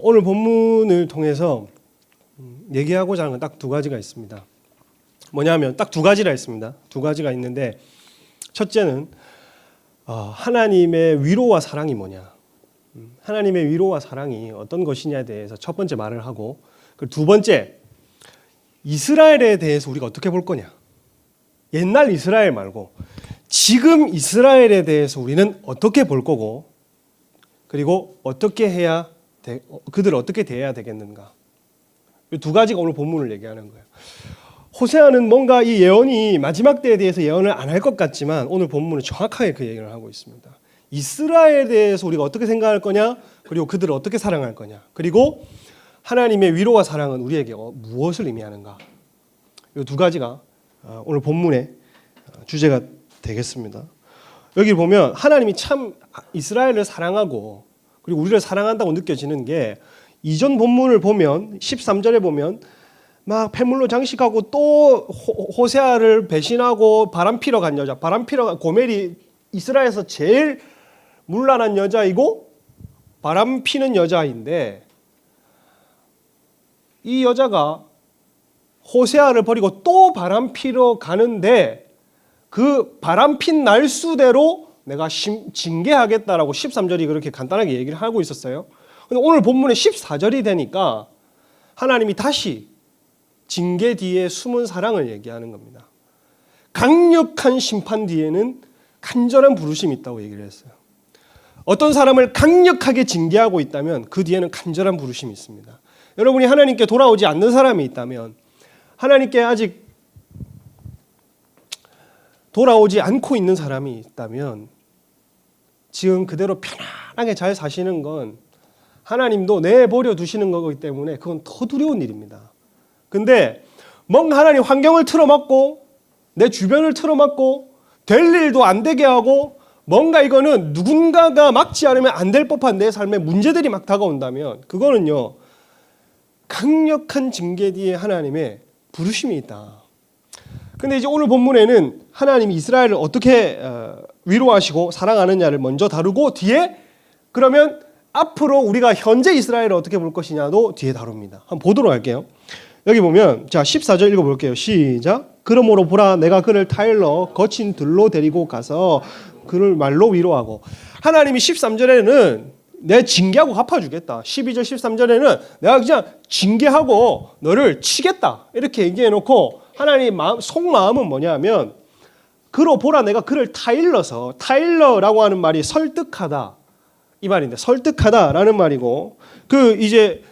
오늘 본문을 통해서 얘기하고자 하는 건 딱 두 가지가 있습니다. 뭐냐면 딱 두 가지라 했습니다. 두 가지가 있는데 첫째는 하나님의 위로와 사랑이 뭐냐, 하나님의 위로와 사랑이 어떤 것이냐에 대해서 첫 번째 말을 하고, 그리고 두 번째 이스라엘에 대해서 우리가 어떻게 볼 거냐, 옛날 이스라엘 말고 지금 이스라엘에 대해서 우리는 어떻게 볼 거고, 그리고 어떻게 해야 그들을 어떻게 대해야 되겠는가, 이 두 가지가 오늘 본문을 얘기하는 거예요. 호세아는 뭔가 이 예언이 마지막 때에 대해서 예언을 안 할 것 같지만 오늘 본문은 정확하게 그 얘기를 하고 있습니다. 이스라엘에 대해서 우리가 어떻게 생각할 거냐, 그리고 그들을 어떻게 사랑할 거냐, 그리고 하나님의 위로와 사랑은 우리에게 무엇을 의미하는가, 이 두 가지가 오늘 본문의 주제가 되겠습니다. 여기 보면 하나님이 참 이스라엘을 사랑하고 그리고 우리를 사랑한다고 느껴지는 게, 이전 본문을 보면 13절에 보면 막 폐물로 장식하고 또 호세아를 배신하고 바람피러 간 여자, 고멜이 이스라엘에서 제일 문란한 여자이고 바람피는 여자인데, 이 여자가 호세아를 버리고 또 바람피러 가는데 그 바람핀 날수대로 내가 징계하겠다라고 13절이 그렇게 간단하게 얘기를 하고 있었어요. 근데 오늘 본문에 14절이 되니까 하나님이 다시 징계 뒤에 숨은 사랑을 얘기하는 겁니다. 강력한 심판 뒤에는 간절한 부르심이 있다고 얘기를 했어요. 어떤 사람을 강력하게 징계하고 있다면 그 뒤에는 간절한 부르심이 있습니다. 여러분이 하나님께 돌아오지 않는 사람이 있다면, 하나님께 아직 돌아오지 않고 있는 사람이 있다면, 지금 그대로 편안하게 잘 사시는 건 하나님도 내버려 두시는 거기 때문에 그건 더 두려운 일입니다. 근데 뭔가 하나님 환경을 틀어막고 내 주변을 틀어막고 될 일도 안 되게 하고 뭔가 이거는 누군가가 막지 않으면 안 될 법한 내 삶에 문제들이 막 다가온다면, 그거는요 강력한 징계 뒤에 하나님의 부르심이 있다. 근데 이제 오늘 본문에는 하나님이 이스라엘을 어떻게 위로하시고 사랑하느냐를 먼저 다루고, 뒤에 그러면 앞으로 우리가 현재 이스라엘을 어떻게 볼 것이냐도 뒤에 다룹니다. 한번 보도록 할게요. 여기 보면 자 14절 읽어볼게요. 시작. 그러므로 보라, 내가 그를 타일러 거친 들로 데리고 가서 그를 말로 위로하고. 하나님이 13절에는 내 징계하고 갚아주겠다, 12절 13절에는 내가 그냥 징계하고 너를 치겠다 이렇게 얘기해놓고, 하나님 속마음은 뭐냐면, 그러 보라 내가 그를 타일러서, 타일러라고 하는 말이 설득하다 이 말인데, 설득하다라는 말이고, 그 이제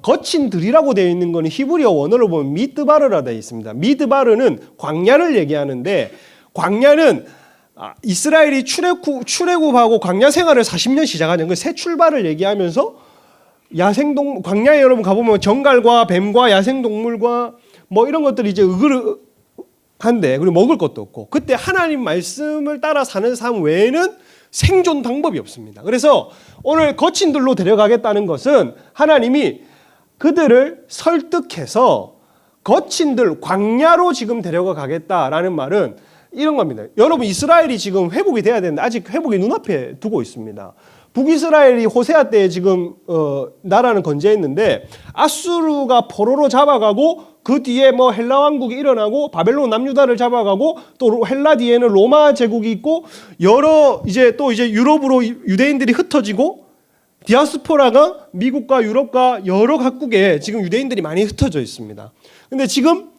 거친 들이라고 되어 있는 거는 히브리어 원어로 보면 미드바르라 되어 있습니다. 미드바르는 광야를 얘기하는데, 광야는 이스라엘이 출애굽하고 광야 생활을 40년 시작하는 그 새 출발을 얘기하면서, 광야에 여러분 가보면 정갈과 뱀과 야생동물과 뭐 이런 것들이 이제 한데, 그리고 먹을 것도 없고, 그때 하나님 말씀을 따라 사는 삶 외에는 생존 방법이 없습니다. 그래서 오늘 거친 들로 데려가겠다는 것은 하나님이 그들을 설득해서 거친 들 광야로 지금 데려가 가겠다라는 말은 이런 겁니다. 여러분, 이스라엘이 지금 회복이 돼야 되는데 아직 회복이 눈앞에 두고 있습니다. 북이스라엘이 호세아 때에 지금 나라는 건재했는데, 아수르가 포로로 잡아가고 그 뒤에 뭐 헬라 왕국이 일어나고 바벨론 남유다를 잡아가고 또 헬라 뒤에는 로마 제국이 있고, 이제 유럽으로 유대인들이 흩어지고, 디아스포라가 미국과 유럽과 여러 각국에 지금 유대인들이 많이 흩어져 있습니다. 근데 지금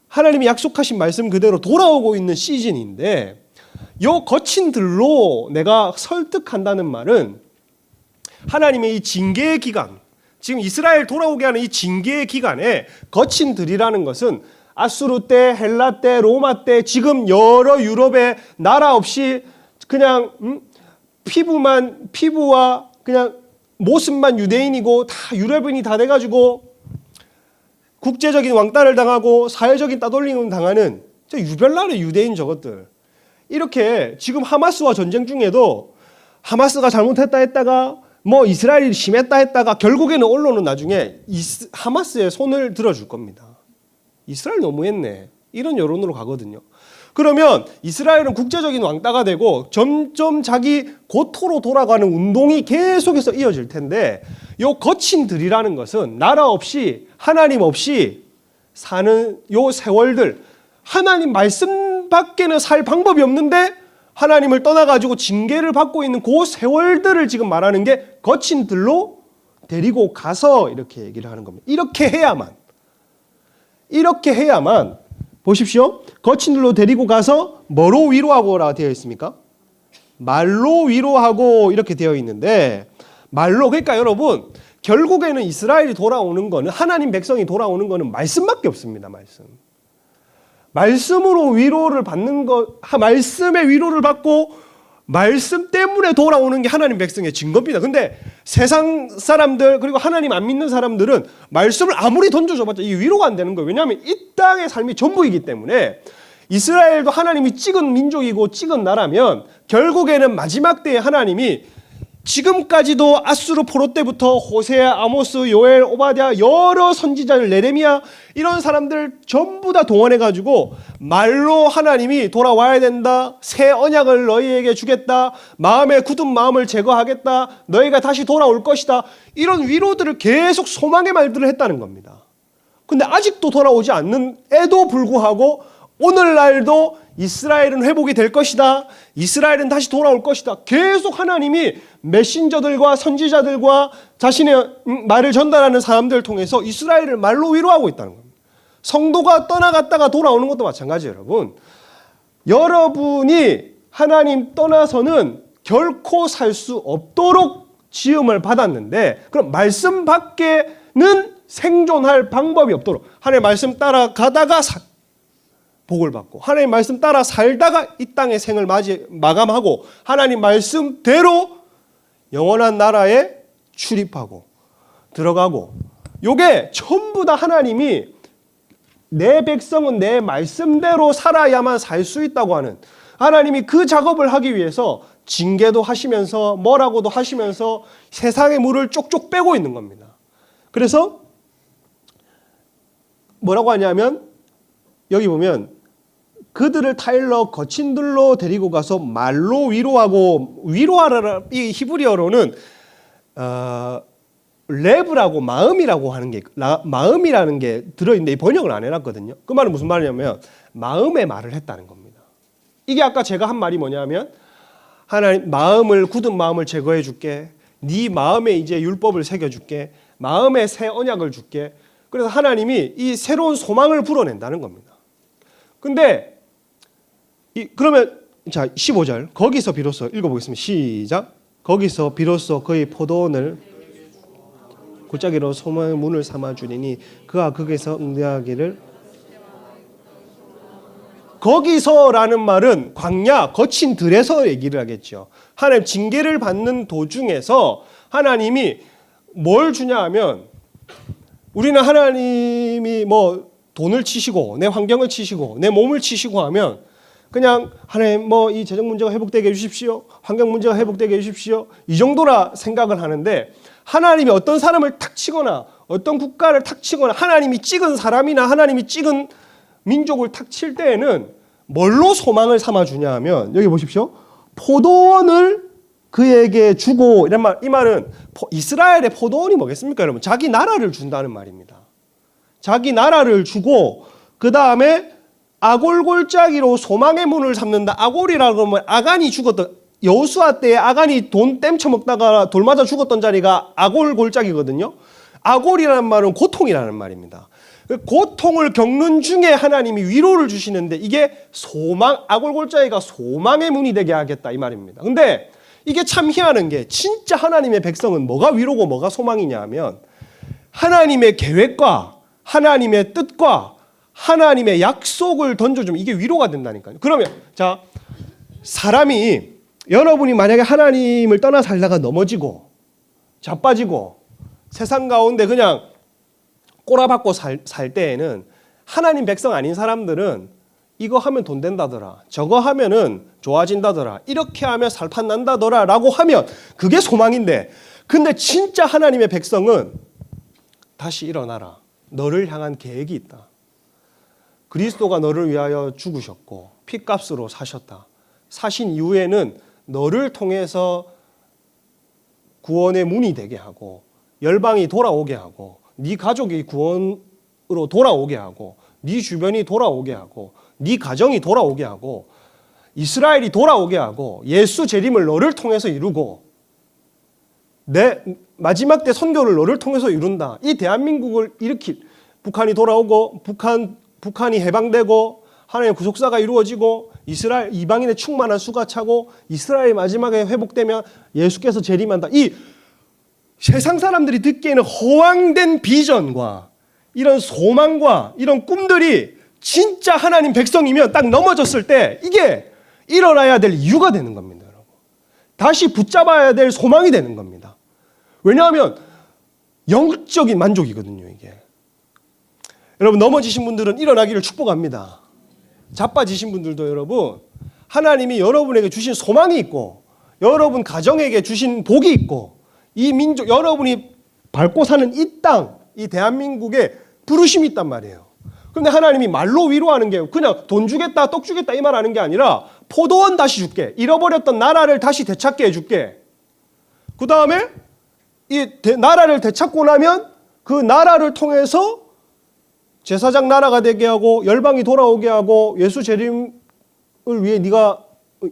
하나님이 약속하신 말씀 그대로 돌아오고 있는 시즌인데, 요 거친 들로 내가 설득한다는 말은 하나님의 이 징계의 기간, 지금 이스라엘 돌아오게 하는 이 징계의 기간에 거친 들이라는 것은 아수르 때, 헬라 때, 로마 때, 지금 여러 유럽의 나라 없이 그냥 피부와 그냥 모습만 유대인이고 다 유럽인이 다 돼가지고 국제적인 왕따를 당하고 사회적인 따돌림을 당하는 저 유별나라의 유대인 저것들, 이렇게 지금 하마스와 전쟁 중에도 하마스가 잘못했다 했다가 뭐 이스라엘이 심했다 했다가 결국에는 언론은 나중에 하마스의 손을 들어줄 겁니다. 이스라엘 너무했네, 이런 여론으로 가거든요. 그러면 이스라엘은 국제적인 왕따가 되고 점점 자기 고토로 돌아가는 운동이 계속해서 이어질 텐데, 요 거친 들이라는 것은 나라 없이 하나님 없이 사는 요 세월들, 하나님 말씀 밖에는 살 방법이 없는데 하나님을 떠나가지고 징계를 받고 있는 그 세월들을 지금 말하는 게 거친 들로 데리고 가서 이렇게 얘기를 하는 겁니다. 이렇게 해야만 보십시오. 거친 들로 데리고 가서 뭐로 위로하고라 되어 있습니까? 말로 위로하고 이렇게 되어 있는데, 말로, 그러니까 여러분 결국에는 이스라엘이 돌아오는 거는, 하나님 백성이 돌아오는 거는 말씀밖에 없습니다. 말씀으로 위로를 받는 것, 말씀의 위로를 받고 말씀 때문에 돌아오는 게 하나님 백성의 증거입니다. 근데 세상 사람들 그리고 하나님 안 믿는 사람들은 말씀을 아무리 던져줘봤자 이게 위로가 안 되는 거예요. 왜냐하면 이 땅의 삶이 전부이기 때문에. 이스라엘도 하나님이 찍은 민족이고 찍은 나라면 결국에는 마지막 때에 하나님이 지금까지도 아수르 포로 때부터 호세아, 아모스, 요엘, 오바댜 여러 선지자들, 예레미야 이런 사람들 전부 다 동원해가지고 말로 하나님이 돌아와야 된다, 새 언약을 너희에게 주겠다, 마음에 굳은 마음을 제거하겠다, 너희가 다시 돌아올 것이다, 이런 위로들을 계속 소망의 말들을 했다는 겁니다. 근데 아직도 돌아오지 않는에도 불구하고 오늘날도 이스라엘은 회복이 될 것이다, 이스라엘은 다시 돌아올 것이다, 계속 하나님이 메신저들과 선지자들과 자신의 말을 전달하는 사람들을 통해서 이스라엘을 말로 위로하고 있다는 겁니다. 성도가 떠나갔다가 돌아오는 것도 마찬가지예요. 여러분이 하나님 떠나서는 결코 살 수 없도록 지음을 받았는데, 그럼 말씀 밖에는 생존할 방법이 없도록 하나님의 말씀 따라가다가 복을 받고, 하나님 말씀 따라 살다가 이 땅의 생을 마감하고 하나님 말씀대로 영원한 나라에 출입하고 들어가고, 요게 전부 다 하나님이 내 백성은 내 말씀대로 살아야만 살 수 있다고 하는, 하나님이 그 작업을 하기 위해서 징계도 하시면서 뭐라고도 하시면서 세상의 물을 쪽쪽 빼고 있는 겁니다. 그래서 뭐라고 하냐면, 여기 보면 그들을 타일러 거친 들로 데리고 가서 말로 위로하고, 위로하라, 이 히브리어로는 레브라고 마음이라고 하는 게, 마음이라는 게 들어있는데 이 번역을 안 해놨거든요. 그 말은 무슨 말이냐면 마음의 말을 했다는 겁니다. 이게 아까 제가 한 말이 뭐냐면, 하나님 마음을, 굳은 마음을 제거해 줄게, 네 마음에 이제 율법을 새겨줄게, 마음에 새 언약을 줄게. 그래서 하나님이 이 새로운 소망을 불어낸다는 겁니다. 근데 그러면 자 15절 거기서 비로소 읽어보겠습니다. 시작. 거기서 비로소 그의 포도원을 골짜기로 소망의 문을 삼아주리니 그가 거기서 응대하기를. 거기서라는 말은 광야 거친 들에서 얘기를 하겠죠. 하나님 징계를 받는 도중에서 하나님이 뭘 주냐 하면, 우리는 하나님이 뭐 돈을 치시고 내 환경을 치시고 내 몸을 치시고 하면 그냥 하나님 뭐 이 재정 문제가 회복되게 해주십시오, 환경 문제가 회복되게 해주십시오, 이 정도라 생각을 하는데, 하나님이 어떤 사람을 탁 치거나 어떤 국가를 탁 치거나 하나님이 찍은 사람이나 하나님이 찍은 민족을 탁 칠 때에는 뭘로 소망을 삼아주냐 하면, 여기 보십시오. 포도원을 그에게 주고, 이런 말, 이 말은 이스라엘의 포도원이 뭐겠습니까 여러분? 자기 나라를 준다는 말입니다. 자기 나라를 주고, 그 다음에 아골 골짜기로 소망의 문을 삼는다. 아골이라고 하면 아간이 죽었던, 여호수아 때에 아간이 돈 땜쳐먹다가 돌 맞아 죽었던 자리가 아골 골짜기거든요. 아골이라는 말은 고통이라는 말입니다. 고통을 겪는 중에 하나님이 위로를 주시는데, 이게 소망, 아골 골짜기가 소망의 문이 되게 하겠다 이 말입니다. 근데 이게 참 희한한 게, 진짜 하나님의 백성은 뭐가 위로고 뭐가 소망이냐 하면, 하나님의 계획과 하나님의 뜻과 하나님의 약속을 던져주면 이게 위로가 된다니까요. 그러면 자, 사람이, 여러분이 만약에 하나님을 떠나 살다가 넘어지고 자빠지고 세상 가운데 그냥 꼬라박고 살 때에는, 하나님 백성 아닌 사람들은 이거 하면 돈 된다더라, 저거 하면은 좋아진다더라, 이렇게 하면 살판 난다더라 라고 하면 그게 소망인데, 근데 진짜 하나님의 백성은 다시 일어나라, 너를 향한 계획이 있다, 그리스도가 너를 위하여 죽으셨고 핏값으로 사셨다. 사신 이후에는 너를 통해서 구원의 문이 되게 하고 열방이 돌아오게 하고 네 가족이 구원으로 돌아오게 하고 네 주변이 돌아오게 하고 네 가정이 돌아오게 하고 이스라엘이 돌아오게 하고 예수 재림을 너를 통해서 이루고 내 마지막 때 선교를 너를 통해서 이룬다. 이 대한민국을 일으킬 북한이 돌아오고 북한이 해방되고 하나님의 구속사가 이루어지고 이스라엘 이방인의 충만한 수가 차고 이스라엘이 마지막에 회복되면 예수께서 재림한다. 이 세상 사람들이 듣기에는 허황된 비전과 이런 소망과 이런 꿈들이 진짜 하나님 백성이면 딱 넘어졌을 때 이게 일어나야 될 이유가 되는 겁니다, 여러분. 다시 붙잡아야 될 소망이 되는 겁니다. 왜냐하면 영적인 만족이거든요, 이게. 여러분, 넘어지신 분들은 일어나기를 축복합니다. 자빠지신 분들도 여러분, 하나님이 여러분에게 주신 소망이 있고 여러분 가정에게 주신 복이 있고 이 민족, 여러분이 밟고 사는 이 땅, 이 대한민국에 부르심이 있단 말이에요. 그런데 하나님이 말로 위로하는 게 그냥 돈 주겠다, 떡 주겠다 이 말 하는 게 아니라 포도원 다시 줄게. 잃어버렸던 나라를 다시 되찾게 해줄게. 그 다음에 이 나라를 되찾고 나면 그 나라를 통해서 제사장 나라가 되게 하고 열방이 돌아오게 하고 예수 재림을 위해 네가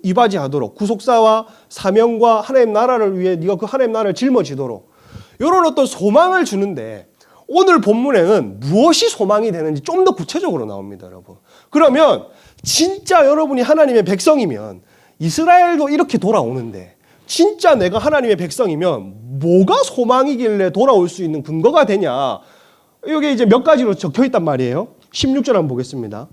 이바지하도록 구속사와 사명과 하나님 나라를 위해 네가 그 하나님 나라를 짊어지도록 이런 어떤 소망을 주는데 오늘 본문에는 무엇이 소망이 되는지 좀 더 구체적으로 나옵니다, 여러분. 그러면 진짜 여러분이 하나님의 백성이면 이스라엘도 이렇게 돌아오는데 진짜 내가 하나님의 백성이면 뭐가 소망이길래 돌아올 수 있는 근거가 되냐? 여기 이제 몇 가지로 적혀 있단 말이에요. 16절 한번 보겠습니다.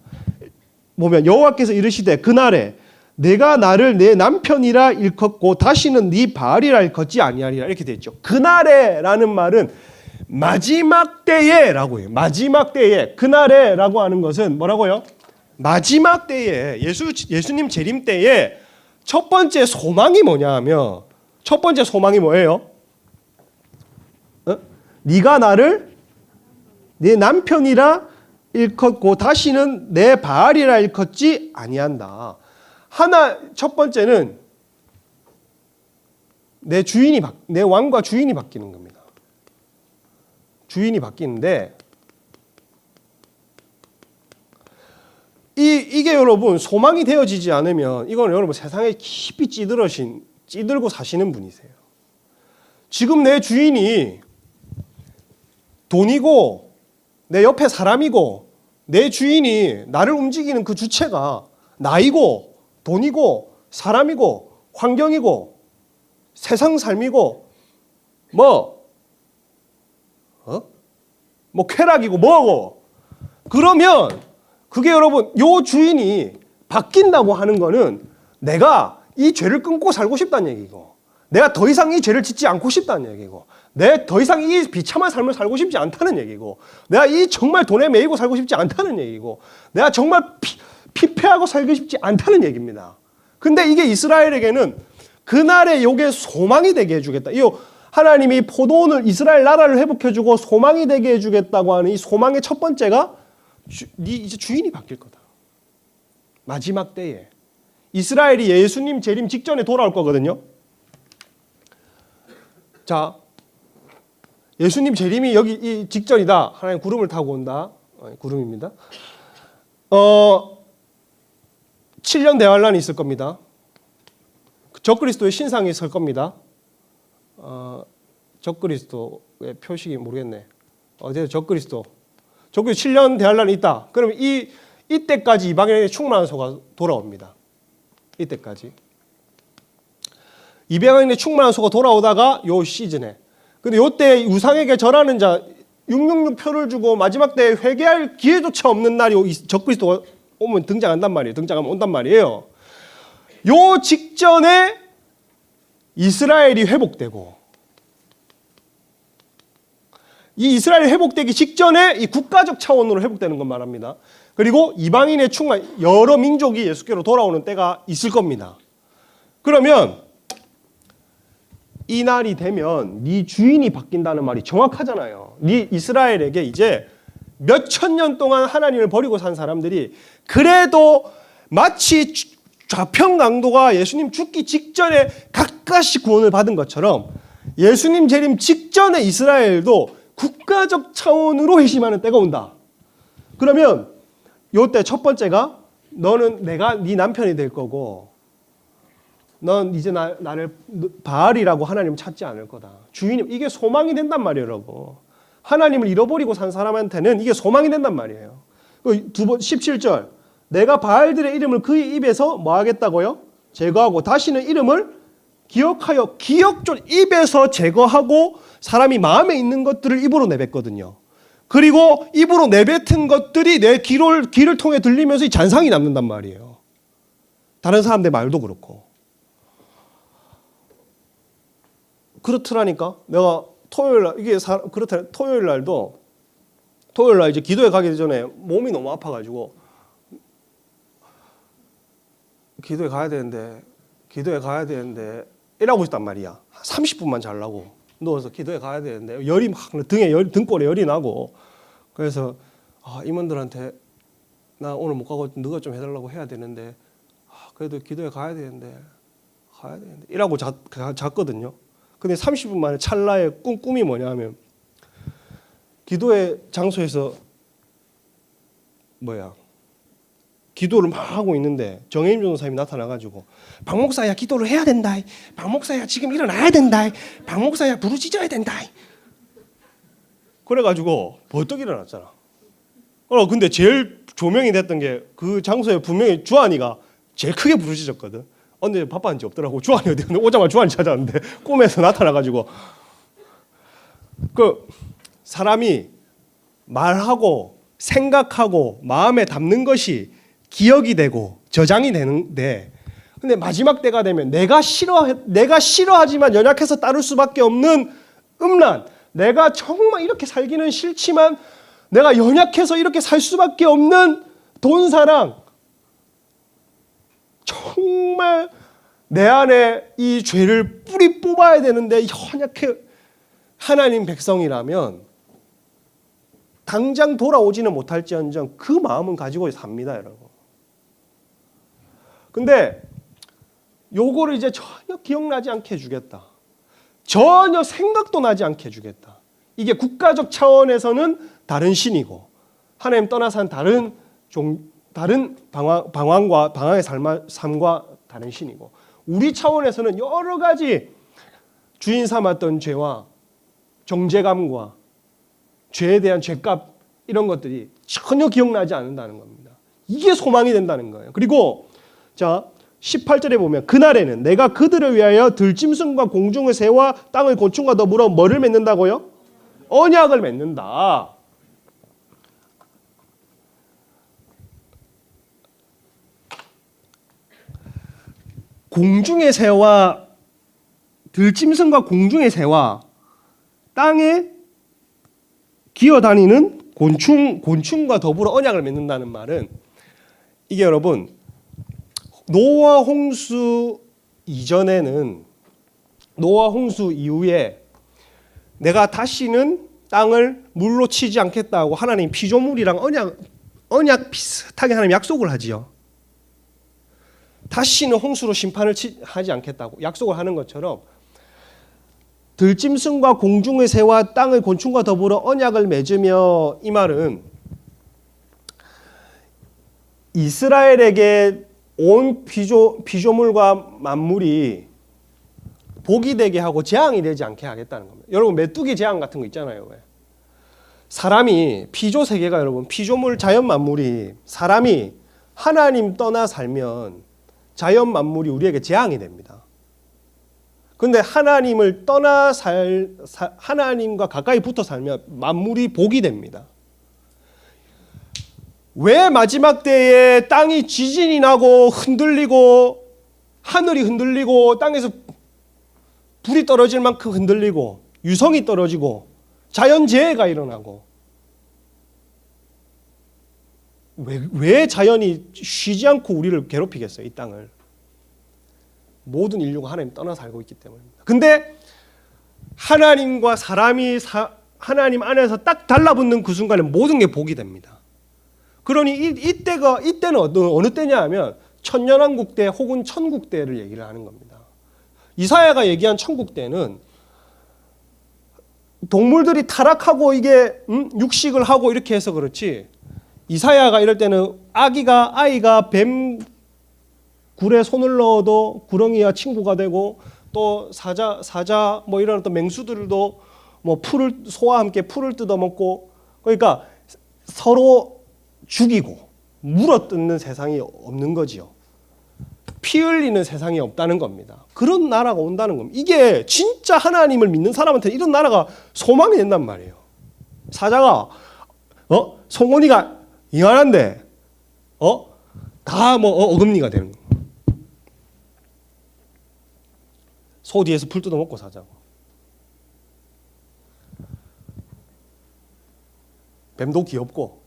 보면 여호와께서 이르시되 그날에 내가 나를 내 남편이라 일컫고 다시는 네 바알이라 일컫지 아니하리라 이렇게 되어 있죠. 그날에라는 말은 마지막 때에라고 해요. 마지막 때에 그날에라고 하는 것은 뭐라고요? 마지막 때에 예수님 재림 때에 첫 번째 소망이 뭐냐 하면 첫 번째 소망이 뭐예요? 네가 나를 네 남편이라 일컫고 다시는 내 바알이라 일컫지 아니한다. 첫 번째는 내 왕과 주인이 바뀌는 겁니다. 주인이 바뀌는데 이게 여러분 소망이 되어지지 않으면 이건 여러분 세상에 깊이 찌들고 사시는 분이세요. 지금 내 주인이 돈이고 내 옆에 사람이고 내 주인이 나를 움직이는 그 주체가 나이고 돈이고 사람이고 환경이고 세상 삶이고 쾌락이고 뭐고 그러면 그게 여러분 요 주인이 바뀐다고 하는 거는 내가 이 죄를 끊고 살고 싶다는 얘기고 내가 더 이상 이 죄를 짓지 않고 싶다는 얘기고 내가 더 이상 이 비참한 삶을 살고 싶지 않다는 얘기고 내가 이 정말 돈에 매이고 살고 싶지 않다는 얘기고 내가 정말 피폐하고 살고 싶지 않다는 얘기입니다. 근데 이게 이스라엘에게는 그날에 요게 소망이 되게 해주겠다. 이 하나님이 포도원을 이스라엘 나라를 회복해주고 소망이 되게 해주겠다고 하는 이 소망의 첫 번째가 이제 주인이 바뀔 거다. 마지막 때에 이스라엘이 예수님 재림 직전에 돌아올 거거든요. 자, 예수님 재림이 여기 이 직전이다. 하나님 구름을 타고 온다. 구름입니다. 7년 대환란이 있을 겁니다. 적그리스도의 신상이 설 겁니다. 적그리스도의 표식이 모르겠네. 어제 적그리스도 7년 대환란이 있다. 그러면 이때까지 이방인에게 충만한 소가 돌아옵니다. 이때까지. 이방인의 충만한 소가 돌아오다가 요 시즌에. 근데 요때 우상에게 절하는 자 666 표를 주고 마지막 때 회개할 기회조차 없는 날이 적그리스도가 오면 등장한단 말이에요. 등장하면 온단 말이에요. 요 직전에 이스라엘이 회복되고 이 이스라엘이 회복되기 직전에 이 국가적 차원으로 회복되는 건 말합니다. 그리고 이방인의 충만 여러 민족이 예수께로 돌아오는 때가 있을 겁니다. 그러면 이 날이 되면 네 주인이 바뀐다는 말이 정확하잖아요. 네 이스라엘에게 이제 몇천 년 동안 하나님을 버리고 산 사람들이 그래도 마치 좌편 강도가 예수님 죽기 직전에 가까씩 구원을 받은 것처럼 예수님 재림 직전에 이스라엘도 국가적 차원으로 회심하는 때가 온다. 그러면 요때 첫 번째가 너는 내가 네 남편이 될 거고 넌 이제 나를 바알이라고 하나님 찾지 않을 거다. 주인님, 이게 소망이 된단 말이에요, 여러분. 하나님을 잃어버리고 산 사람한테는 이게 소망이 된단 말이에요. 두 번 17절. 내가 바알들의 이름을 그의 입에서 뭐 하겠다고요? 제거하고 다시는 이름을 기억하여 기억존 입에서 제거하고 사람이 마음에 있는 것들을 입으로 내뱉거든요. 그리고 입으로 내뱉은 것들이 내 귀를 통해 들리면서 이 잔상이 남는단 말이에요. 다른 사람들 말도 그렇고. 그렇더라니까. 내가 토요일 날 그렇다. 토요일 날 이제 기도회 가기 전에 몸이 너무 아파가지고 기도회 가야 되는데 이러고 있단 말이야. 30분만 자려고 누워서 기도회 가야 되는데 열이 막 등골에 열이 나고 그래서 임원들한테 나 오늘 못 가고 너가 좀 해달라고 해야 되는데 그래도 기도회 가야 되는데 이러고 잤거든요. 근데 30분 만에 찰나의 꿈이 뭐냐면 기도회 장소에서 기도를 막 하고 있는데 정혜임 전도사님이 나타나가지고 박 목사야 기도를 해야 된다. 박 목사야 지금 일어나야 된다. 박 목사야 부르짖어야 된다. 그래가지고 벌떡 일어났잖아. 근데 제일 조명이 됐던 게 그 장소에 분명히 주한이가 제일 크게 부르짖었거든. 근데 바빠한지 없더라고. 주한이 어디 갔는데 오자마자 주한이 찾아왔는데 꿈에서 나타나가지고 그 사람이 말하고 생각하고 마음에 담는 것이 기억이 되고 저장이 되는데 근데 마지막 때가 되면 내가 싫어하지만 연약해서 따를 수밖에 없는 음란, 내가 정말 이렇게 살기는 싫지만 내가 연약해서 이렇게 살 수밖에 없는 돈사랑, 정말 내 안에 이 죄를 뿌리 뽑아야 되는데 연약해 하나님 백성이라면 당장 돌아오지는 못할지언정 그 마음은 가지고 삽니다, 여러분. 근데 요거를 이제 전혀 기억나지 않게 해주겠다. 전혀 생각도 나지 않게 해주겠다. 이게 국가적 차원에서는 다른 신이고 하나님 떠나서 다른 방황의 삶과 다른 신이고 우리 차원에서는 여러 가지 주인 삼았던 죄와 정죄감과 죄에 대한 죄값 이런 것들이 전혀 기억나지 않는다는 겁니다. 이게 소망이 된다는 거예요. 그리고 자 18절에 보면 그날에는 내가 그들을 위하여 들짐승과 공중의 새와 땅의 곤충과 더불어 뭐를 맺는다고요? 언약을 맺는다. 공중의 새와 들짐승과 공중의 새와 땅에 기어다니는 곤충과 더불어 언약을 맺는다는 말은 이게 여러분 노아 홍수 이전에는 노아 홍수 이후에 내가 다시는 땅을 물로 치지 않겠다고 하나님 피조물이랑 언약 비슷하게 하나님 약속을 하지요. 다시는 홍수로 심판을 하지 않겠다고 약속을 하는 것처럼 들짐승과 공중의 새와 땅의 곤충과 더불어 언약을 맺으며 이 말은 이스라엘에게 온 피조물과 만물이 복이 되게 하고 재앙이 되지 않게 하겠다는 겁니다. 여러분 메뚜기 재앙 같은 거 있잖아요. 왜? 사람이 피조 세계가 여러분 피조물 자연 만물이 사람이 하나님 떠나 살면 자연 만물이 우리에게 재앙이 됩니다. 근데 하나님을 떠나 하나님과 가까이 붙어 살면 만물이 복이 됩니다. 왜 마지막 때에 땅이 지진이 나고 흔들리고 하늘이 흔들리고 땅에서 불이 떨어질 만큼 흔들리고 유성이 떨어지고 자연재해가 일어나고 왜 자연이 쉬지 않고 우리를 괴롭히겠어요? 이 땅을. 모든 인류가 하나님 떠나 살고 있기 때문입니다. 근데 하나님과 사람이 하나님 안에서 딱 달라붙는 그 순간에 모든 게 복이 됩니다. 그러니 이때는 어느 때냐 하면 천년왕국 때 혹은 천국 때를 얘기를 하는 겁니다. 이사야가 얘기한 천국 때는 동물들이 타락하고 이게 육식을 하고 이렇게 해서 그렇지, 이사야가 이럴 때는 아이가 뱀 굴에 손을 넣어도 구렁이와 친구가 되고, 또 사자 뭐 이런 어떤 맹수들도 뭐 소와 함께 풀을 뜯어먹고, 그러니까 서로 죽이고 물어뜯는 세상이 없는 거지요. 피 흘리는 세상이 없다는 겁니다. 그런 나라가 온다는 겁니다. 이게 진짜 하나님을 믿는 사람한테 이런 나라가 소망이 된단 말이에요. 사자가 송곳니가 이만한데 다 뭐 어금니가 되는 거예요. 소 뒤에서 풀 뜯어먹고 사자고. 뱀도 귀엽고.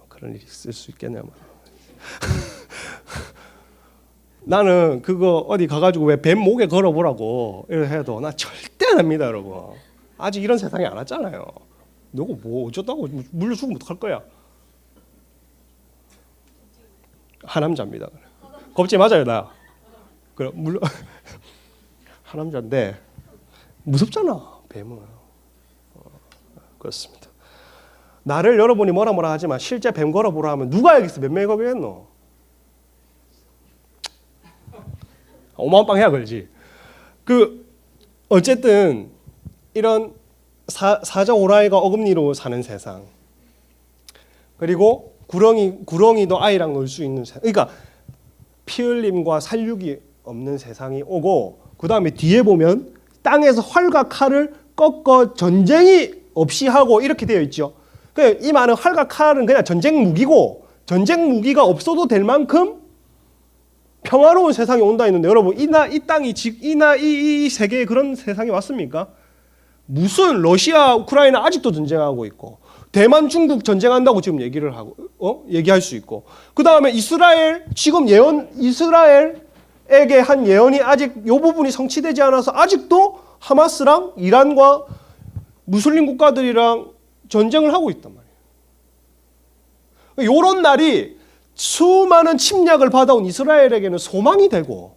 그런 일이 있을 수 있겠네요. 나는 그거 어디 가가지고 왜 뱀 목에 걸어보라고 이렇게 해도 나 절대 안 합니다, 여러분. 아직 이런 세상에 안 왔잖아요. 너가 뭐 어쩌다고 물려 죽으면 어떡할 거야? 하남자입니다. 겁지 맞아요, 나. 그래, 물론 하남자인데 무섭잖아, 뱀은. 그렇습니다. 나를 여러분이 뭐라 하지만 실제 뱀 걸어보라 하면 누가 여기서 몇 명이 겁이겠노? 어마어마한 해야 걸지. 어쨌든 이런 사자 오라이가 어금니로 사는 세상, 그리고 구렁이도 아이랑 놀 수 있는 세상, 그러니까 피 흘림과 살육이 없는 세상이 오고, 그 다음에 뒤에 보면 땅에서 활과 칼을 꺾어 전쟁이 없이 하고 이렇게 되어 있죠. 이 말은 활과 칼은 그냥 전쟁 무기고, 전쟁 무기가 없어도 될 만큼 평화로운 세상이 온다 했는데, 여러분 이 땅이 이 세계에 그런 세상이 왔습니까? 무슨 러시아 우크라이나 아직도 전쟁하고 있고, 대만 중국 전쟁한다고 지금 얘기할 수 있고, 그 다음에 이스라엘 지금 이스라엘에게 한 예언이 아직 이 부분이 성취되지 않아서 아직도 하마스랑 이란과 무슬림 국가들이랑 전쟁을 하고 있단 말이에요. 이런 날이 수많은 침략을 받아온 이스라엘에게는 소망이 되고,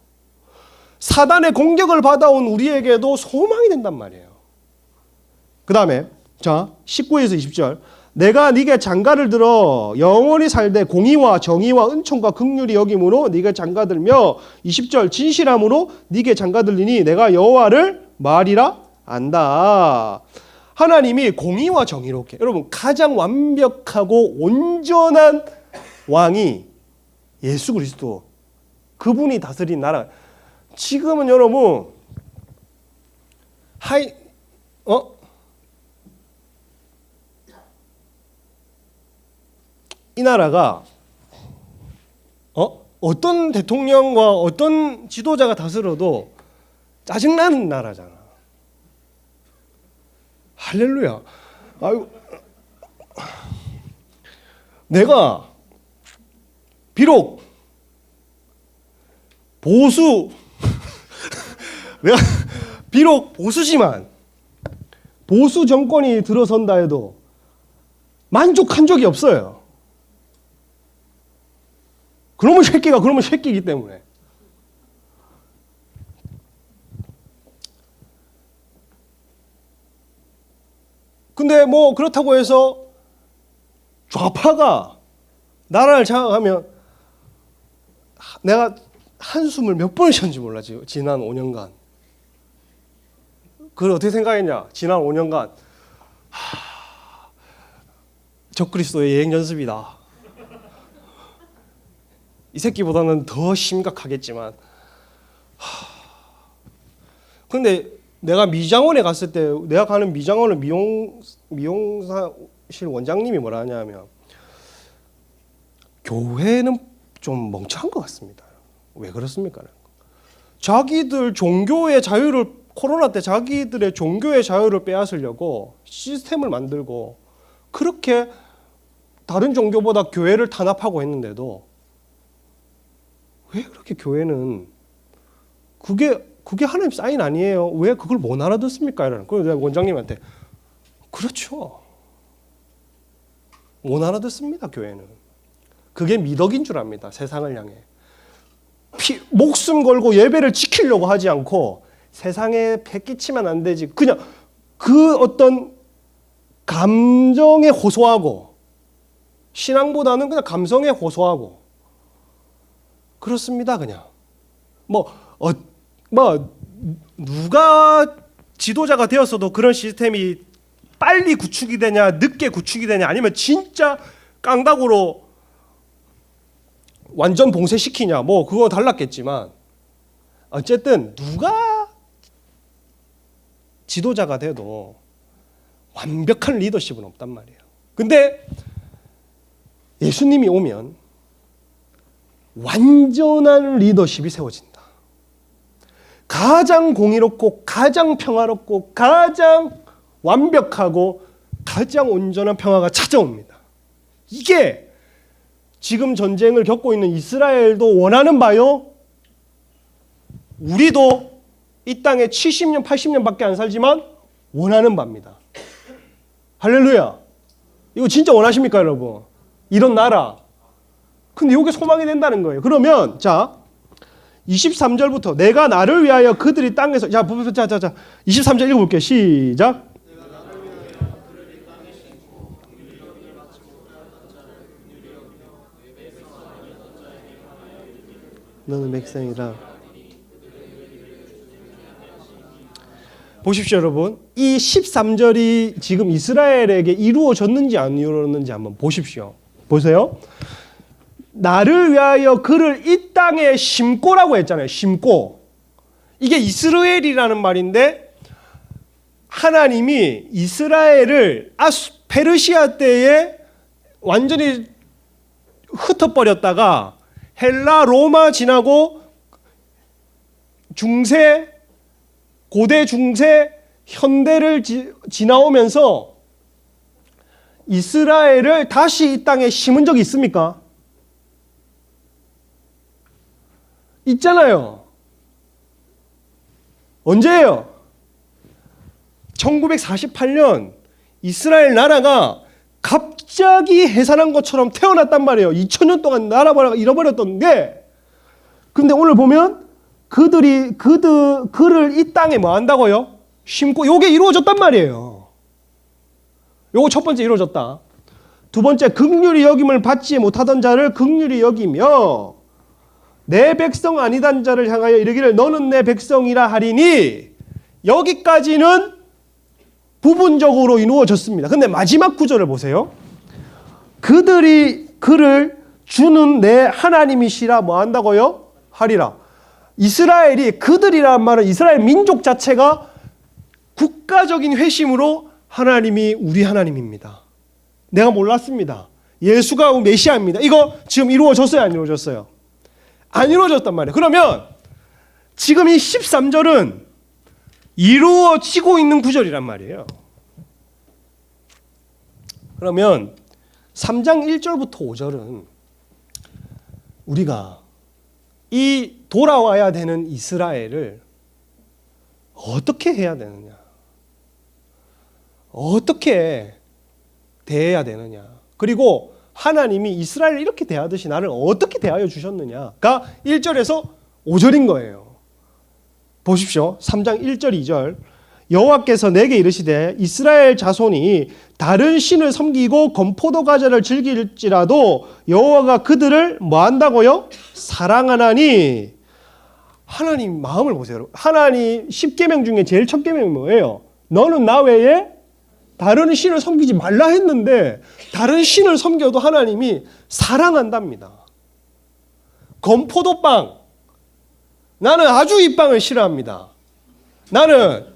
사단의 공격을 받아온 우리에게도 소망이 된단 말이에요. 그 다음에 19에서 20절, 내가 네게 장가를 들어 영원히 살되 공의와 정의와 은총과 긍휼이 여김으로 네게 장가들며, 20절, 진실함으로 네게 장가들리니 내가 여호와를 말이라 안다. 하나님이 공의와 정의롭게, 여러분 가장 완벽하고 온전한 왕이 예수 그리스도, 그분이 다스린 나라. 지금은 여러분 이 나라가 어떤 대통령과 어떤 지도자가 다스려도 짜증나는 나라잖아. 할렐루야. 아이고, 내가 비록 내가 비록 보수지만 보수 정권이 들어선다 해도 만족한 적이 없어요. 그러면 새끼이기 때문에. 근데 뭐 그렇다고 해서 좌파가 나라를 장악하면, 내가 한숨을 몇 번을 쉬었는지 몰라, 지난 5년간. 그걸 어떻게 생각했냐? 지난 5년간 적그리스도의 예행 연습이다. 이 새끼보다는 더 심각하겠지만, 근데 내가 미장원에 갔을 때, 내가 가는 미장원은 미용사실 원장님이 뭐라 하냐면, 교회는 좀 멍청한 것 같습니다. 왜 그렇습니까? 자기들 종교의 자유를, 코로나 때 자기들의 종교의 자유를 빼앗으려고 시스템을 만들고, 그렇게 다른 종교보다 교회를 탄압하고 했는데도 왜 그렇게 교회는 그게 그게 하나님 사인 아니에요. 왜 그걸 못 알아듣습니까? 이러는. 그래서 내가 원장님한테 그렇죠. 못 알아듣습니다. 교회는. 그게 미덕인 줄 압니다. 세상을 향해. 목숨 걸고 예배를 지키려고 하지 않고 세상에 패끼치면 안 되지. 그냥 그 어떤 감정에 호소하고 신앙보다는 그냥 감성에 호소하고 그렇습니다. 그냥 누가 지도자가 되었어도 그런 시스템이 빨리 구축이 되냐 늦게 구축이 되냐 아니면 진짜 깡다구로 완전 봉쇄시키냐 그거 달랐겠지만 어쨌든 누가 지도자가 돼도 완벽한 리더십은 없단 말이에요. 근데 예수님이 오면 완전한 리더십이 세워진다. 가장 공의롭고 가장 평화롭고 가장 완벽하고 가장 온전한 평화가 찾아옵니다. 이게 지금 전쟁을 겪고 있는 이스라엘도 원하는 바요. 우리도 이 땅에 70년, 80년밖에 안 살지만 원하는 바입니다. 할렐루야. 이거 진짜 원하십니까, 여러분? 이런 나라. 근데 이게 소망이 된다는 거예요. 그러면 자 23절부터 내가 나를 위하여 그들이 땅에서 자 23절 읽어볼게요. 시작. 너는 백성이라. 보십시오, 여러분. 이 13절이 지금 이스라엘에게 이루어졌는지 안 이루어졌는지 한번 보십시오. 보세요. 나를 위하여 그를 이 땅에 심고라고 했잖아요. 심고. 이게 이스라엘이라는 말인데 하나님이 이스라엘을 페르시아 때에 완전히 흩어버렸다가 헬라, 로마 지나고 중세, 고대 중세, 현대를 지나오면서 이스라엘을 다시 이 땅에 심은 적이 있습니까? 있잖아요. 언제예요? 1948년 이스라엘 나라가 갑자기 해산한 것처럼 태어났단 말이에요. 2000년 동안 나라가 잃어버렸던 게. 근데 오늘 보면 그를 이 땅에 뭐 한다고요? 심고. 요게 이루어졌단 말이에요. 요거 첫 번째 이루어졌다. 두 번째, 긍휼히 여김을 받지 못하던 자를 긍휼히 여기며 내 백성 아니단 자를 향하여 이르기를 너는 내 백성이라 하리니. 여기까지는 부분적으로 이루어졌습니다. 근데 마지막 구절을 보세요. 그들이 그를 주는 내 하나님이시라 뭐 한다고요? 하리라. 이스라엘이, 그들이라는 말은 이스라엘 민족 자체가 국가적인 회심으로 하나님이 우리 하나님입니다. 내가 몰랐습니다. 예수가 메시아입니다. 이거 지금 이루어졌어요? 안 이루어졌어요? 안 이루어졌단 말이에요. 그러면 지금 이 13절은 이루어지고 있는 구절이란 말이에요. 그러면 3장 1절부터 5절은 우리가 이 돌아와야 되는 이스라엘을 어떻게 해야 되느냐, 어떻게 대해야 되느냐, 그리고 하나님이 이스라엘을 이렇게 대하듯이 나를 어떻게 대하여 주셨느냐가 1절에서 5절인 거예요. 보십시오. 3장 1절 2절. 여호와께서 내게 이르시되 이스라엘 자손이 다른 신을 섬기고 건포도 과자를 즐길지라도 여호와가 그들을 뭐 한다고요? 사랑하나니. 하나님 마음을 보세요. 하나님 10계명 중에 제일 첫 계명이 뭐예요? 너는 나 외에 다른 신을 섬기지 말라 했는데 다른 신을 섬겨도 하나님이 사랑한답니다. 건포도빵, 나는 아주 이 빵을 싫어합니다. 나는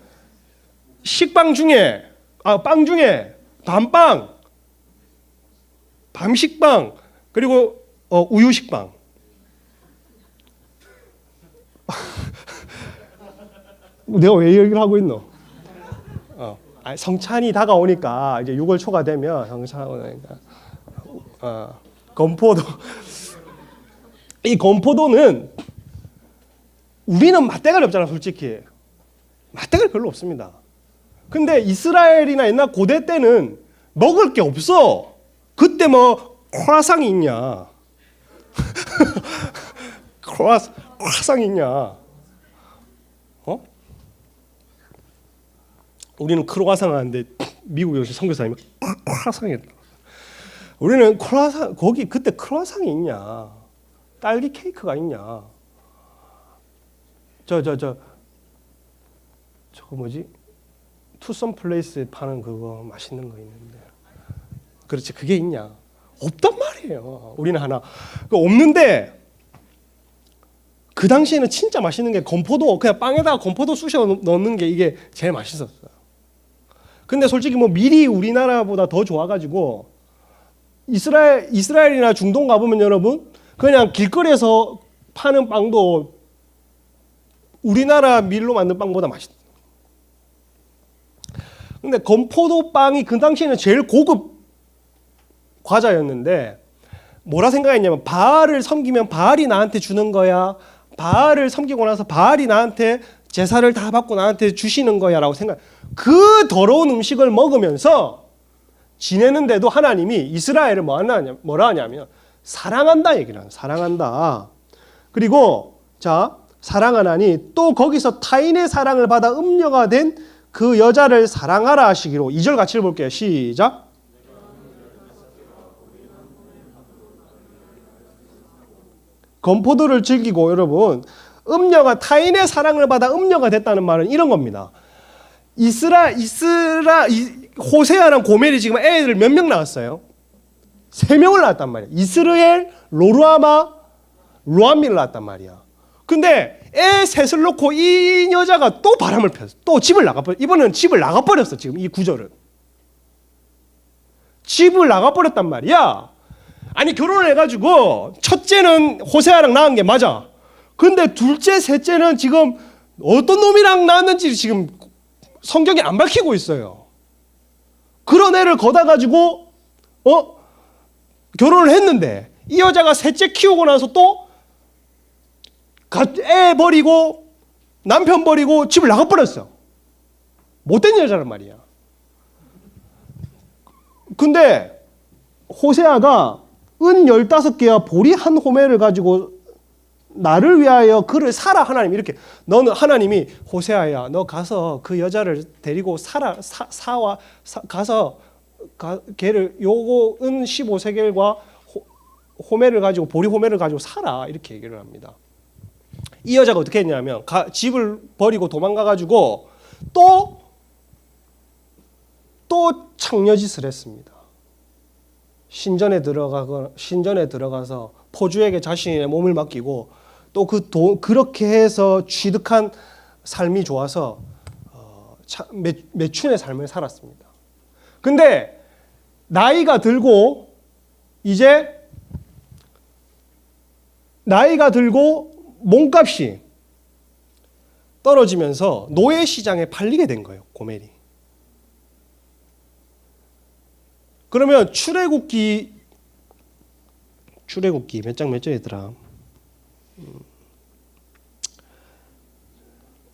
식빵 중에 빵 중에 밤빵, 밤식빵, 그리고 우유식빵. 내가 왜 얘기를 하고 있노? 성찬이 다가오니까 이제 6월 초가 되면 성찬하고 나니까 건포도. 이 건포도는 우리는 맞대가리 없잖아, 솔직히. 맞대가리 별로 없습니다. 근데 이스라엘이나 옛날 고대 때는 먹을 게 없어. 그때 뭐 크라상이 있냐? 크라상이 있냐? 어? 우리는 크로아상 하는데 미국에 오신 선교사님이 크라상이 했다. 우리는 크로아상, 거기 그때 크로아상이 있냐? 딸기 케이크가 있냐? 저거 뭐지? 투썸 플레이스에 파는 그거 맛있는 거 있는데. 그렇지, 그게 있냐? 없단 말이에요. 우리는 하나. 없는데 그 당시에는 진짜 맛있는 게 건포도, 그냥 빵에다가 건포도 쑤셔 넣는 게 이게 제일 맛있었어요. 근데 솔직히 뭐 밀이 우리나라보다 더 좋아가지고 이스라엘이나 중동 가보면 여러분 그냥 길거리에서 파는 빵도 우리나라 밀로 만든 빵보다 맛있어요. 근데 건포도 빵이 그 당시에는 제일 고급 과자였는데 뭐라 생각했냐면 바알을 섬기면 바알이 나한테 주는 거야. 바알을 섬기고 나서 바알이 나한테 제사를 다 받고 나한테 주시는 거야 라고 생각. 그 더러운 음식을 먹으면서 지내는데도 하나님이 이스라엘을 뭐라 하냐면 사랑한다 얘기를 하는. 사랑한다. 그리고 자 사랑하나니 또 거기서 타인의 사랑을 받아 음녀가 된 그 여자를 사랑하라 하시기로. 2절 같이 읽어볼게요. 시작. 건포도를 즐기고 여러분 음녀가 타인의 사랑을 받아 음녀가 됐다는 말은 이런 겁니다. 호세아랑 고멜이 지금 애들 몇 명 낳았어요? 3명을 낳았단 말이야. 이스라엘, 로루아마, 루암미를 낳았단 말이야. 근데 애 셋을 놓고 이 여자가 또 바람을 폈어. 또 집을 나가버렸어. 이번에는 집을 나가버렸어. 지금 이 구절은. 집을 나가버렸단 말이야. 아니 결혼을 해가지고 첫째는 호세아랑 낳은 게 맞아. 근데 둘째, 셋째는 지금 어떤 놈이랑 낳았는지 지금 성경이 안 밝히고 있어요. 그런 애를 거다 가지고 결혼을 했는데 이 여자가 셋째 키우고 나서 또 애 버리고 남편 버리고 집을 나가버렸어. 못된 여자란 말이야. 근데 호세아가 은 15개와 보리 한 호멜을 가지고 나를 위하여 그를 사라. 하나님 이렇게. 너는 하나님이 호세아야 너 가서 그 여자를 데리고 가서 걔를 요거 은 15세겔과 호멜을 가지고 보리 호멜을 가지고 사라. 이렇게 얘기를 합니다. 이 여자가 어떻게 했냐면 집을 버리고 도망가 가지고 또 창녀짓을 했습니다. 신전에 들어가서 포주에게 자신의 몸을 맡기고 또 그렇게 해서 취득한 삶이 좋아서 매춘의 삶을 살았습니다. 근데 나이가 들고 몸값이 떨어지면서 노예 시장에 팔리게 된 거예요. 고멜이. 그러면 출애굽기 몇 장이더라?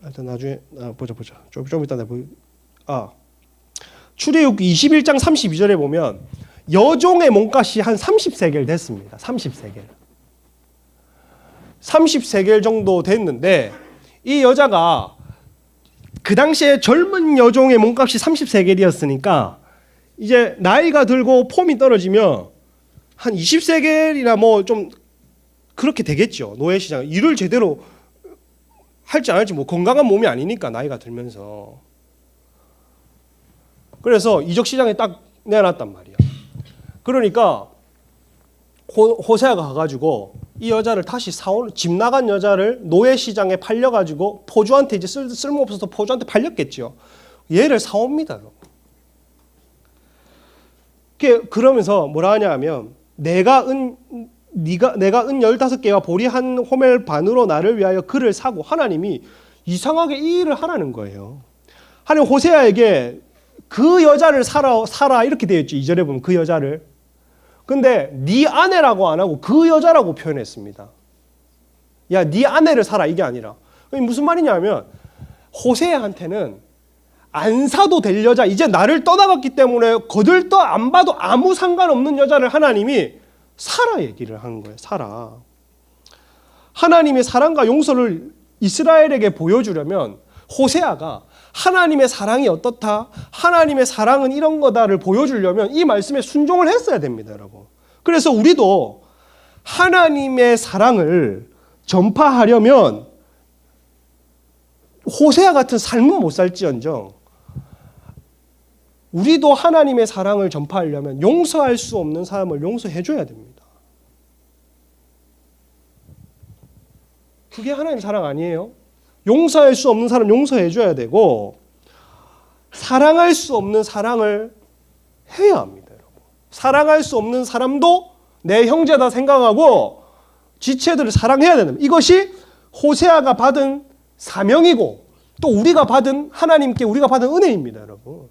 일단 나중에 보자. 좀 이따 출애굽기 21장 32절에 보면 여종의 몸값이 한 30세겔 됐습니다. 30세겔 정도 됐는데 이 여자가 그 당시에 젊은 여종의 몸값이 30세겔이었으니까 이제 나이가 들고 폼이 떨어지면 한 20세겔이나 뭐 좀 그렇게 되겠죠. 노예시장 일을 제대로 할지 안 할지 뭐 건강한 몸이 아니니까 나이가 들면서. 그래서 이적시장에 딱 내놨단 말이야. 그러니까 호세아가 가가지고 이 여자를 다시 집 나간 여자를 노예시장에 팔려가지고 포주한테 이제 쓸모없어서 포주한테 팔렸겠죠. 얘를 사옵니다. 그러면서 뭐라 하냐 하면 내가 은 15개와 보리 한 호멜 반으로 나를 위하여 그를 사고. 하나님이 이상하게 이 일을 하라는 거예요. 하나님 호세아에게 그 여자를 사라 이렇게 되어 있죠. 2절에 보면 그 여자를. 근데 네 아내라고 안 하고 그 여자라고 표현했습니다. 야, 네 아내를 사라 이게 아니라 무슨 말이냐면 호세아한테는 안 사도 될 여자, 이제 나를 떠나갔기 때문에 거들떠 안 봐도 아무 상관없는 여자를 하나님이 사라 얘기를 하는 거예요. 사라. 하나님의 사랑과 용서를 이스라엘에게 보여주려면 호세아가 하나님의 사랑이 어떻다, 하나님의 사랑은 이런 거다를 보여주려면 이 말씀에 순종을 했어야 됩니다, 여러분. 그래서 우리도 하나님의 사랑을 전파하려면 호세아 같은 삶은 못 살지언정 우리도 하나님의 사랑을 전파하려면 용서할 수 없는 사람을 용서해 줘야 됩니다. 그게 하나님의 사랑 아니에요? 용서할 수 없는 사람 용서해 줘야 되고 사랑할 수 없는 사랑을 해야 합니다, 여러분. 사랑할 수 없는 사람도 내 형제다 생각하고 지체들을 사랑해야 되는, 이것이 호세아가 받은 사명이고 또 우리가 받은, 하나님께 우리가 받은 은혜입니다, 여러분.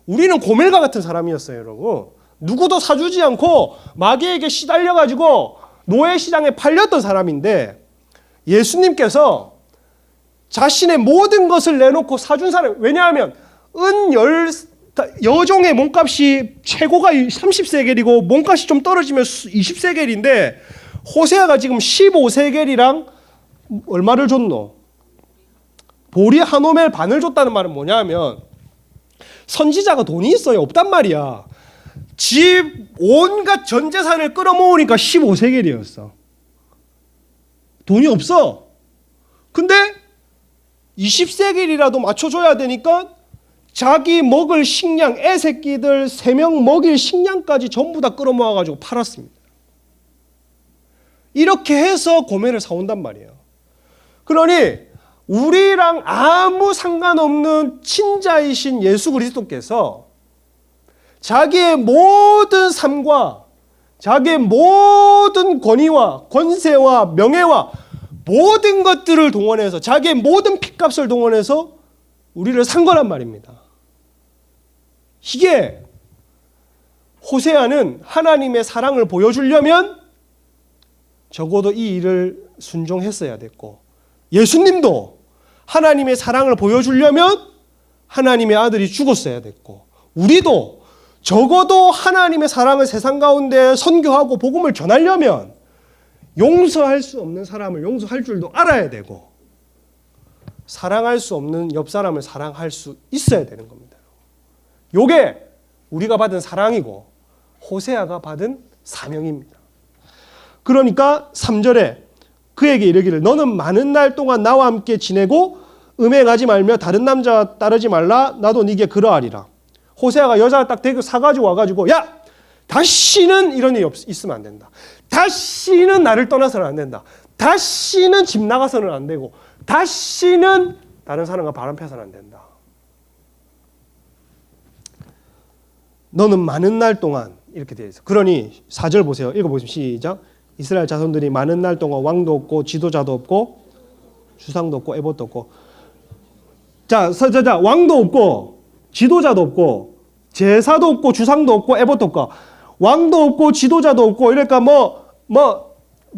우리는 고멜과 같은 사람이었어요, 여러분. 누구도 사주지 않고 마귀에게 시달려가지고 노예시장에 팔렸던 사람인데 예수님께서 자신의 모든 것을 내놓고 사준 사람, 왜냐하면 여종의 몸값이 최고가 30세겔이고 몸값이 좀 떨어지면 20세겔인데 호세아가 지금 15세겔이랑 얼마를 줬노? 보리 한 오멜 반을 줬다는 말은 뭐냐면 선지자가 돈이 있어요? 없단 말이야. 집 온갖 전 재산을 끌어모으니까 15세겔이었어. 돈이 없어. 근데 20세겔이라도 맞춰줘야 되니까 자기 먹을 식량, 애 새끼들 3명 먹일 식량까지 전부 다 끌어모아가지고 팔았습니다. 이렇게 해서 고멜을 사온단 말이에요. 그러니 우리랑 아무 상관없는 친자이신 예수 그리스도께서 자기의 모든 삶과 자기의 모든 권위와 권세와 명예와 모든 것들을 동원해서 자기의 모든 핏값을 동원해서 우리를 산 거란 말입니다. 이게 호세아는 하나님의 사랑을 보여주려면 적어도 이 일을 순종했어야 됐고 예수님도 하나님의 사랑을 보여주려면 하나님의 아들이 죽었어야 됐고 우리도 적어도 하나님의 사랑을 세상 가운데 선교하고 복음을 전하려면 용서할 수 없는 사람을 용서할 줄도 알아야 되고 사랑할 수 없는 옆 사람을 사랑할 수 있어야 되는 겁니다. 이게 우리가 받은 사랑이고 호세아가 받은 사명입니다. 그러니까 3절에 그에게 이르기를 너는 많은 날 동안 나와 함께 지내고 음행하지 말며 다른 남자와 따르지 말라. 나도 네게 그러하리라. 호세아가 여자가 딱 데리고 사가지고 와가지고 야! 다시는 이런 일이 있으면 안 된다. 다시는 나를 떠나서는 안 된다. 다시는 집 나가서는 안 되고 다시는 다른 사람과 바람 펴서는 안 된다. 너는 많은 날 동안 이렇게 되어 있어. 그러니 4절 보세요. 읽어보시면 시작. 이스라엘 자손들이 많은 날 동안 왕도 없고 지도자도 없고 주상도 없고 에봇도 없고 자 왕도 없고 지도자도 없고 제사도 없고 주상도 없고 에봇도 없고 왕도 없고 지도자도 없고 이러니까 뭐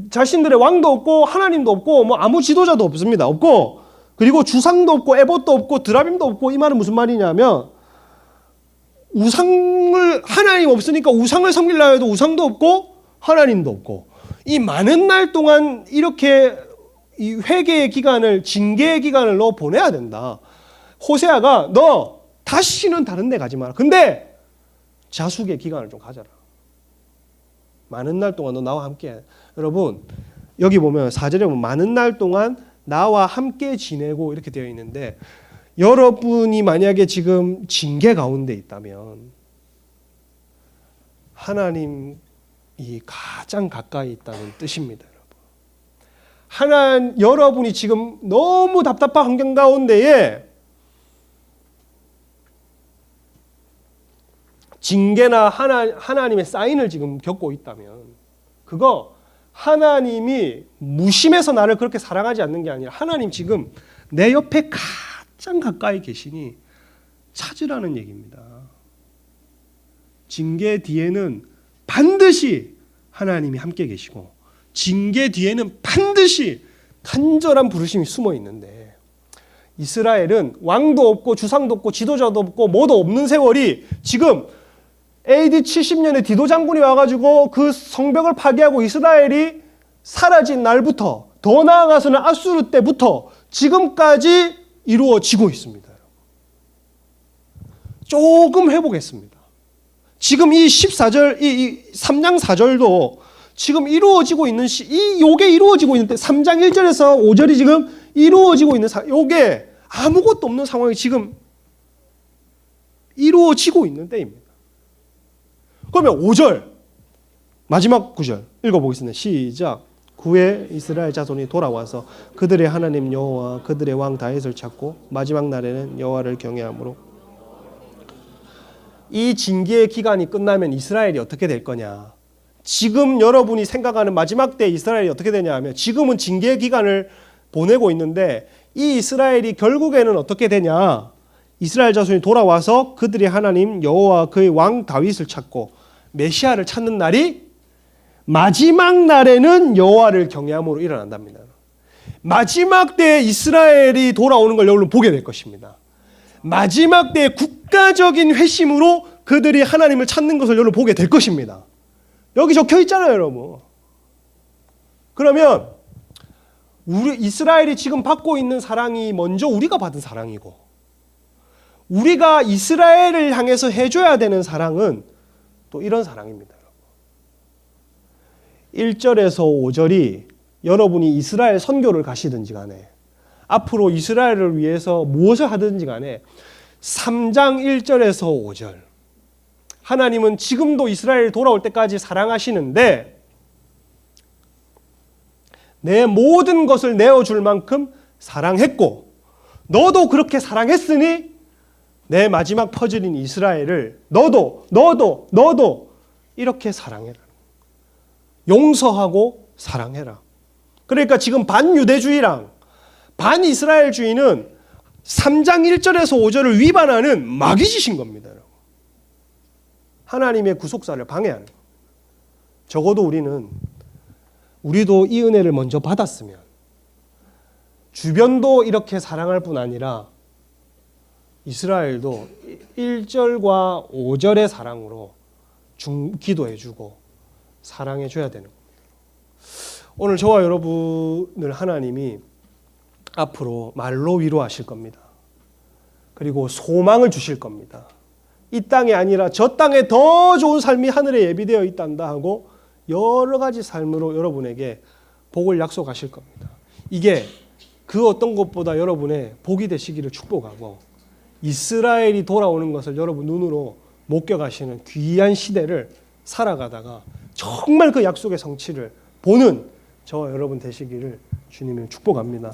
자신들의 왕도 없고 하나님도 없고 뭐 아무 지도자도 없습니다. 없고 그리고 주상도 없고 에봇도 없고 드라빔도 없고 이 말은 무슨 말이냐면 우상을 하나님 없으니까 우상을 섬기려 해도 우상도 없고 하나님도 없고 이 많은 날 동안 이렇게 이 회개의 기간을 징계의 기간을 너 보내야 된다. 호세아가 너 다시는 다른 데 가지 마라. 근데 자숙의 기간을 좀 가져라. 많은 날 동안 너 나와 함께 해. 여러분 여기 보면 4절에 보면 많은 날 동안 나와 함께 지내고 이렇게 되어 있는데 여러분이 만약에 지금 징계 가운데 있다면 하나님이 가장 가까이 있다는 뜻입니다. 여러분이 지금 너무 답답한 환경 가운데에 징계나 하나님의 사인을 지금 겪고 있다면 그거 하나님이 무심해서 나를 그렇게 사랑하지 않는 게 아니라 하나님 지금 내 옆에 가장 가까이 계시니 찾으라는 얘기입니다. 징계 뒤에는 반드시 하나님이 함께 계시고 징계 뒤에는 반드시 간절한 부르심이 숨어 있는데 이스라엘은 왕도 없고 주상도 없고 지도자도 없고 뭐도 없는 세월이 지금 AD 70년에 디도 장군이 와가지고 그 성벽을 파괴하고 이스라엘이 사라진 날부터 더 나아가서는 아수르 때부터 지금까지 이루어지고 있습니다. 조금 해보겠습니다. 지금 이 14절, 이 3장 4절도 지금 이루어지고 있는 요게 이루어지고 있는데 3장 1절에서 5절이 지금 이루어지고 있는 요게 아무것도 없는 상황이 지금 이루어지고 있는 때입니다. 그러면 5절 마지막 9절 읽어보겠습니다. 시작. 후에 이스라엘 자손이 돌아와서 그들의 하나님 여호와 그들의 왕 다윗을 찾고 마지막 날에는 여호와를 경외함으로. 이 징계의 기간이 끝나면 이스라엘이 어떻게 될 거냐? 지금 여러분이 생각하는 마지막 때 이스라엘이 어떻게 되냐 하면 지금은 징계의 기간을 보내고 있는데 이 이스라엘이 결국에는 어떻게 되냐? 이스라엘 자손이 돌아와서 그들의 하나님 여호와 그의 왕 다윗을 찾고 메시아를 찾는 날이 마지막 날에는 여호와를 경외함으로 일어난답니다. 마지막 때에 이스라엘이 돌아오는 걸 여러분 보게 될 것입니다. 마지막 때에 국가적인 회심으로 그들이 하나님을 찾는 것을 여러분 보게 될 것입니다. 여기 적혀 있잖아요, 여러분. 그러면 우리 이스라엘이 지금 받고 있는 사랑이 먼저 우리가 받은 사랑이고 우리가 이스라엘을 향해서 해줘야 되는 사랑은 또 이런 사랑입니다. 1절에서 5절이 여러분이 이스라엘 선교를 가시든지 간에 앞으로 이스라엘을 위해서 무엇을 하든지 간에 3장 1절에서 5절 하나님은 지금도 이스라엘 돌아올 때까지 사랑하시는데 내 모든 것을 내어줄 만큼 사랑했고 너도 그렇게 사랑했으니 내 마지막 퍼즐인 이스라엘을 너도 이렇게 사랑해라. 용서하고 사랑해라. 그러니까 지금 반유대주의랑 반이스라엘주의는 3장 1절에서 5절을 위반하는 마귀짓인 겁니다. 하나님의 구속사를 방해하는 겁니다. 적어도 우리도 이 은혜를 먼저 받았으면 주변도 이렇게 사랑할 뿐 아니라 이스라엘도 1절과 5절의 사랑으로 기도해주고 사랑해줘야 되는 겁니다. 오늘 저와 여러분을 하나님이 앞으로 말로 위로하실 겁니다. 그리고 소망을 주실 겁니다. 이 땅이 아니라 저 땅에 더 좋은 삶이 하늘에 예비되어 있단다 하고 여러 가지 삶으로 여러분에게 복을 약속하실 겁니다. 이게 그 어떤 것보다 여러분의 복이 되시기를 축복하고 이스라엘이 돌아오는 것을 여러분 눈으로 목격하시는 귀한 시대를 살아가다가 정말 그 약속의 성취를 보는 저와 여러분 되시기를 주님을 축복합니다.